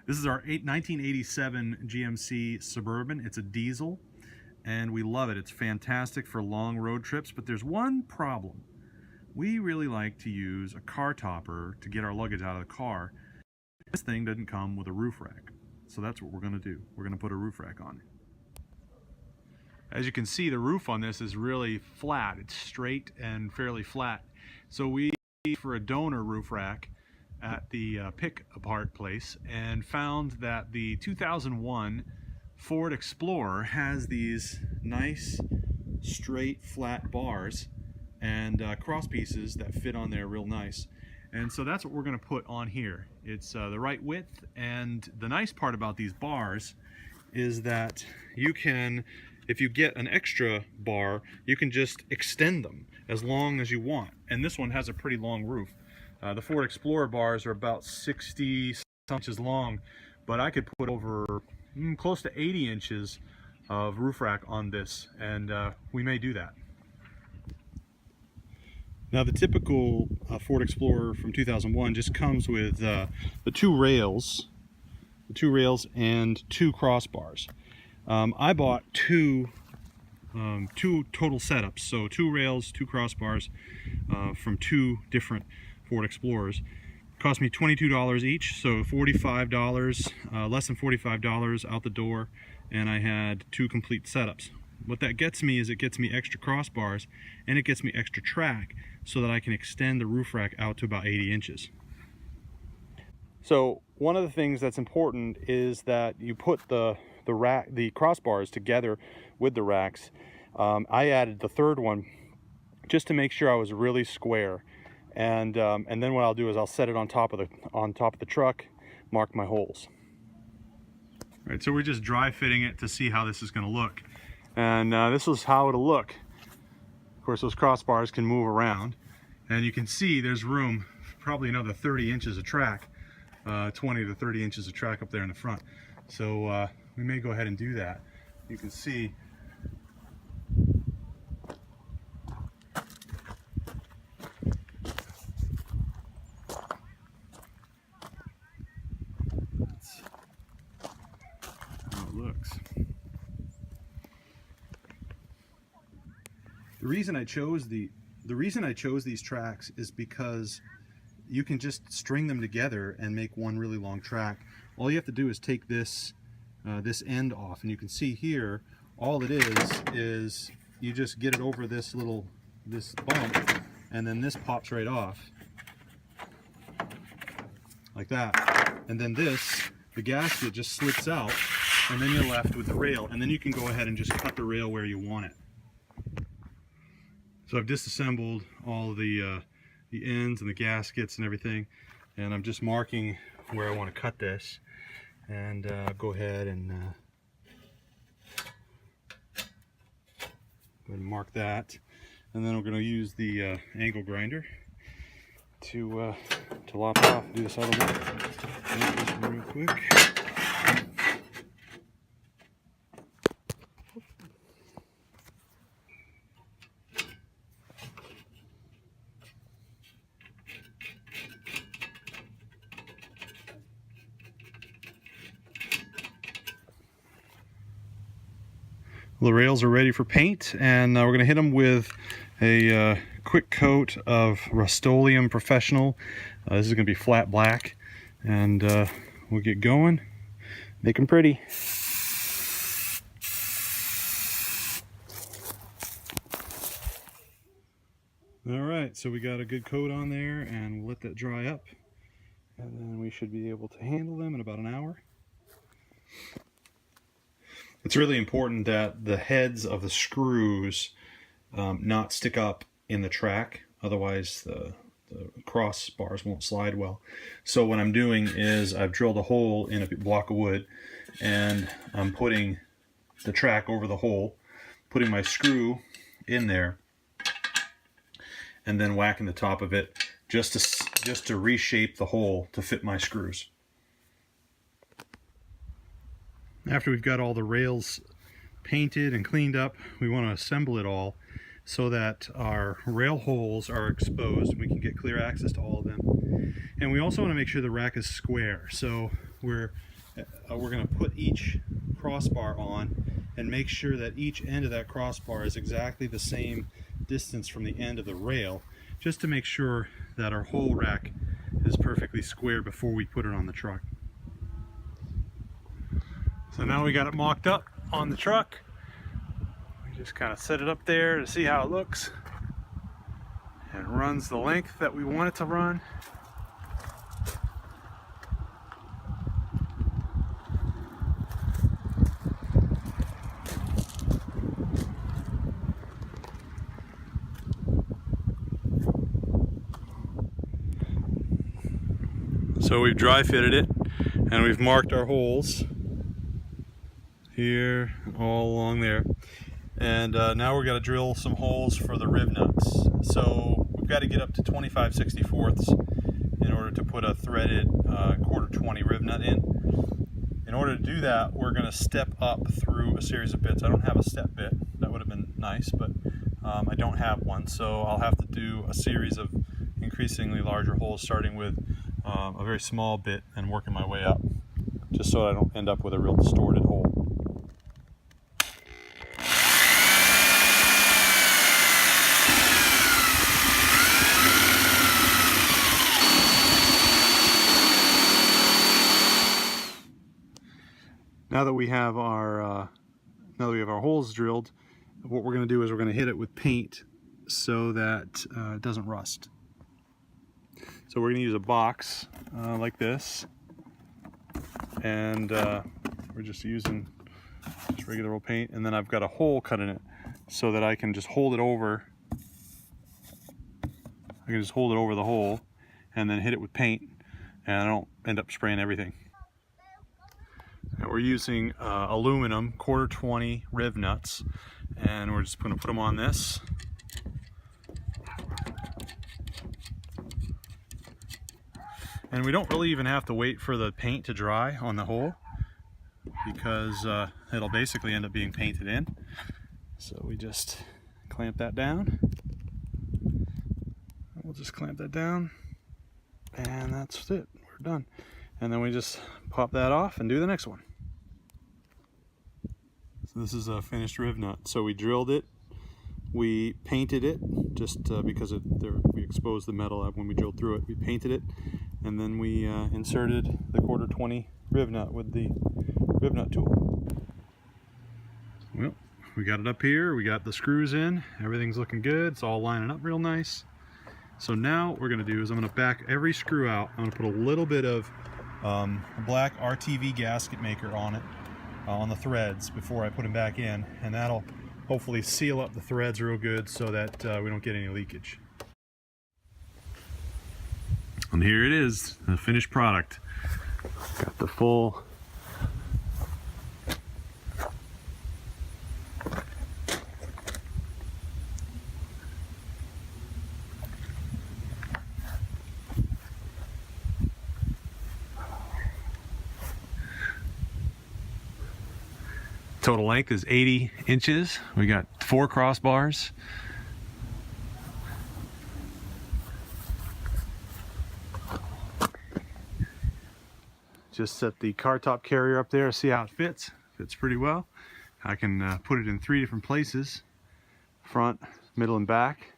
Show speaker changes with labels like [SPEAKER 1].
[SPEAKER 1] This is our 1987 GMC Suburban. It's a diesel, and we love it. It's fantastic for long road trips, but there's one problem. We really like to use a car topper to get our luggage out of the car. This thing doesn't come with a roof rack, so that's what we're going to do. We're going to put a roof rack on it. As you can see, the roof on this is really flat. It's straight and fairly flat. So we for a donor roof rack at the pick apart place and found that the 2001 Ford Explorer has these nice straight flat bars and cross pieces that fit on there real nice. And so that's what we're going to put on here. It's the right width, and the nice part about these bars is that you can, if you get an extra bar, you can just extend them as long as you want. And this one has a pretty long roof. The Ford Explorer bars are about 60 inches long, but I could put over close to 80 inches of roof rack on this, and we may do that. Now the typical Ford Explorer from 2001 just comes with the two rails and two crossbars. I bought two total setups, so two rails, two crossbars from two different Ford Explorers. It cost me $22 each, so $45, less than $45 out the door, and I had two complete setups. What that gets me is it gets me extra crossbars and it gets me extra track so that I can extend the roof rack out to about 80 inches. So one of the things that's important is that you put the crossbars together with the racks. I added the third one just to make sure I was really square. And then what I'll do is I'll set it on top of the truck, mark my holes. All right, so we're just dry fitting it to see how this is going to look, and this is how it'll look. Of course, those crossbars can move around, and you can see there's room, probably another 30 inches of track, 20 to 30 inches of track up there in the front. So we may go ahead and do that. You can see. Looks. The reason I chose these tracks is because you can just string them together and make one really long track. All you have to do is take this end off, and you can see here all it is you just get it over this bump, and then this pops right off like that, and then the gasket just slits out, and then you're left with the rail, and then you can go ahead and just cut the rail where you want it. So I've disassembled all the ends and the gaskets and everything, and I'm just marking where I want to cut this, and go ahead and mark that, and then we're going to use the angle grinder to lop off. Do this other one. Make this real quick. The rails are ready for paint, and we're going to hit them with a quick coat of Rust-Oleum Professional. This is going to be flat black, and we'll get going. Make them pretty. Alright, so we got a good coat on there, and we'll let that dry up, and then we should be able to handle them in about an hour. It's really important that the heads of the screws not stick up in the track, otherwise the crossbars won't slide well. So what I'm doing is I've drilled a hole in a block of wood, and I'm putting the track over the hole, putting my screw in there, and then whacking the top of it just to reshape the hole to fit my screws. After we've got all the rails painted and cleaned up, we want to assemble it all so that our rail holes are exposed. We can get clear access to all of them. And we also want to make sure the rack is square. So we're we're going to put each crossbar on and make sure that each end of that crossbar is exactly the same distance from the end of the rail, just to make sure that our hole rack is perfectly square before we put it on the truck. So now we got it mocked up on the truck. We just kind of set it up there to see how it looks. And it runs the length that we want it to run. So we've dry fitted it and we've marked our holes here, all along there. And now we're going to drill some holes for the riv nuts. So we've got to get up to 25/64 in order to put a threaded 1/4-20 riv nut in. In order to do that, we're going to step up through a series of bits. I don't have a step bit. That would have been nice, but I don't have one. So I'll have to do a series of increasingly larger holes, starting with a very small bit and working my way up, just so I don't end up with a real distorted hole. Now that we have our holes drilled, what we're going to do is we're going to hit it with paint so that it doesn't rust. So we're going to use a box like this, and we're just using just regular old paint, and then I've got a hole cut in it so that I can just hold it over. I can just hold it over the hole and then hit it with paint, and I don't end up spraying everything. And we're using aluminum 1/4-20 riv nuts, and we're just going to put them on this. And we don't really even have to wait for the paint to dry on the hole, because it'll basically end up being painted in. So we just clamp that down. We'll just clamp that down, and that's it. We're done. And then we just pop that off and do the next one. So this is a finished riv nut. So we drilled it, we painted it, just because we exposed the metal when we drilled through it. We painted it, and then we inserted the 1/4-20 riv nut with the riv nut tool. Well, we got it up here, we got the screws in, everything's looking good, it's all lining up real nice. So now what we're going to do is I'm going to back every screw out. I'm going to put a little bit of black RTV gasket maker on it, on the threads, before I put them back in, and that'll hopefully seal up the threads real good so that we don't get any leakage. And here it is, the finished product. Got the full total length is 80 inches. We got 4 crossbars. Just set the car top carrier up there, see how it fits. Fits pretty well. I can put it in 3 different places: front, middle, and back.